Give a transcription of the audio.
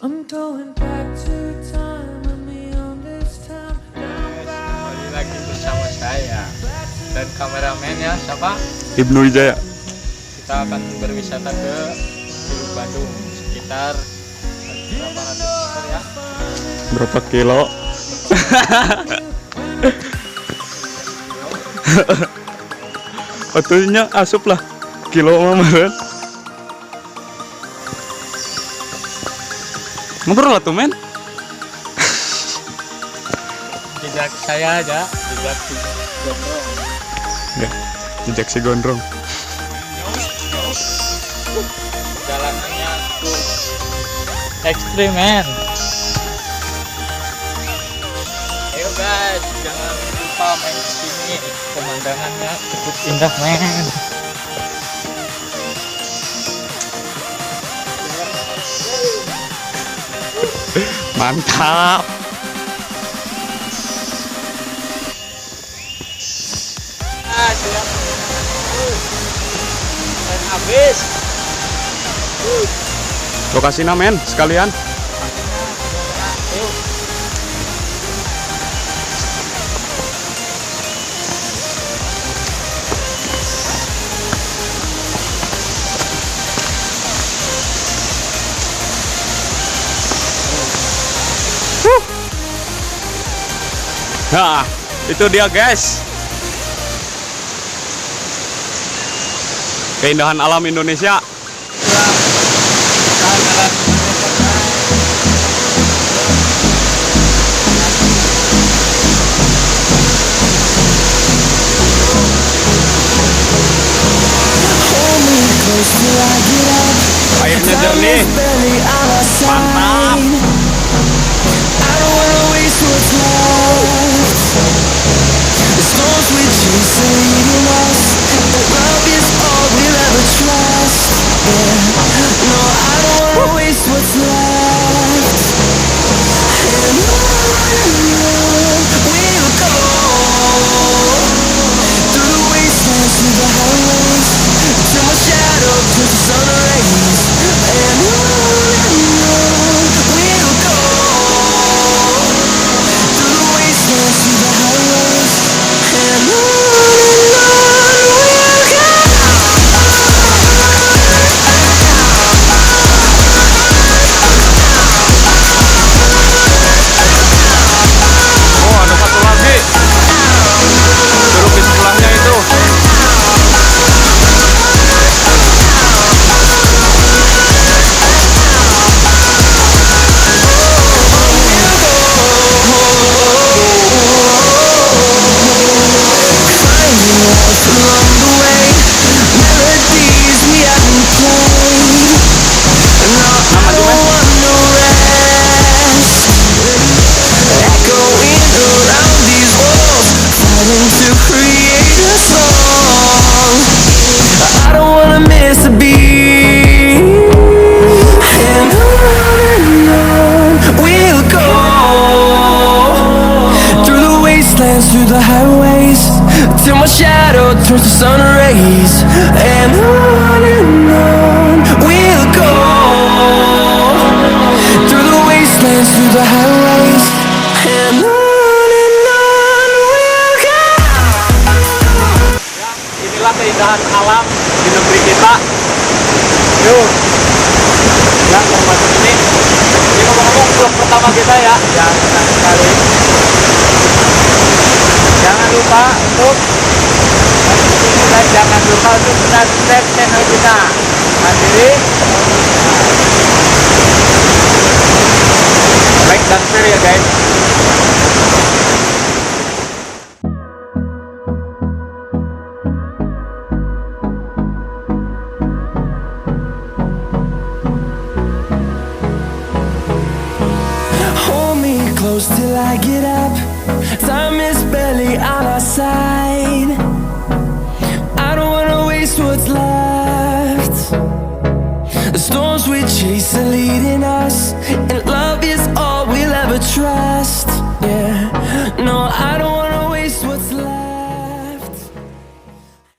Kembali lagi bersama saya dan kameramennya siapa? Ibnu Wijaya. Kita akan berwisata ke Curug Bandung sekitar berapa ratus meter ya? Berapa kilo? Atunya asup lah kilo mamaran. Ngobrol lah tuh men. Jejak saya aja, jejak si gondrong. Ya, jejak si gondrong. Jalanannya tuh ekstrim men. Ayo guys, jangan lupa main kesini, pemandangannya cukup indah men. Mantap. Siap. Dan habis. Lokasinya men sekalian. Ayo. Nah, itu dia guys. Keindahan alam Indonesia. Airnya jernih. Mantap. Through the highways till my shadow turns to sun rays, and on we'll go through the wastelands, through the highways, and on we'll go. Ya, inilah keindahan alam di negeri kita. Yuk, ya termasuk ini. Ini ngomong-ngomong vlog pertama kita ya, yang senang sekali. Jangan lupa untuk dan jangan lupa untuk subscribe channel kita Mandiri, like dan share ya guys. Hold me close till I get up. Time is barely on our side. I don't wanna waste what's left. The storms we chase are leading us, and love